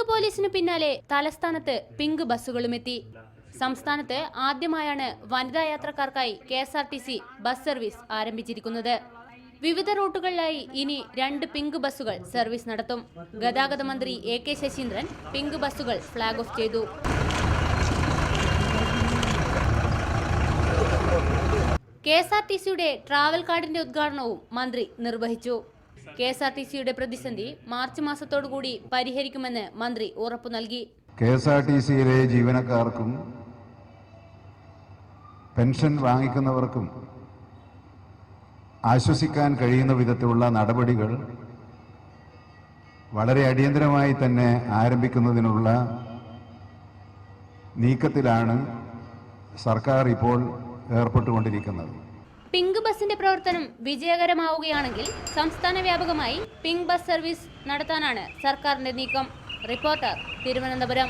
പോലീസിന് പിന്നാലെ തലസ്ഥാനത്ത് പിങ്ക് ബസ്സുകളും എത്തി. സംസ്ഥാനത്ത് ആദ്യമായാണ് വനിതാ യാത്രക്കാർക്കായി KSRTC ബസ് സർവീസ് ആരംഭിച്ചിരിക്കുന്നത്. വിവിധ റൂട്ടുകളിലായി ഇനി 2 പിങ്ക് ബസ്സുകൾ സർവീസ് നടത്തും. ഗതാഗത മന്ത്രി AK ശശീന്ദ്രൻ പിങ്ക് ബസ്സുകൾ ഫ്ളാഗ് ഓഫ് ചെയ്തു. KSRTCയുടെ ട്രാവൽ കാർഡിന്റെ ഉദ്ഘാടനവും മന്ത്രി നിർവഹിച്ചു. KSRTCയുടെ പ്രതിസന്ധി മാർച്ച് മാസത്തോടുകൂടി പരിഹരിക്കുമെന്ന് മന്ത്രി ഉറപ്പു നൽകി. KSRTCയിലെ ജീവനക്കാർക്കും പെൻഷൻ വാങ്ങിക്കുന്നവർക്കും ആശ്വസിക്കാൻ കഴിയുന്ന വിധത്തിലുള്ള നടപടികൾ വളരെ അടിയന്തരമായി തന്നെ ആരംഭിക്കുന്നതിനുള്ള നീക്കത്തിലാണ് സർക്കാർ ഇപ്പോൾ ഏർപ്പെട്ടുകൊണ്ടിരിക്കുന്നത്. പിങ്ക് ബസിന്റെ പ്രവർത്തനം വിജയകരമാവുകയാണെങ്കിൽ സംസ്ഥാന വ്യാപകമായി പിങ്ക് ബസ് സർവീസ് നടത്താനാണ് സർക്കാരിന്റെ നീക്കം. റിപ്പോർട്ടർ, തിരുവനന്തപുരം.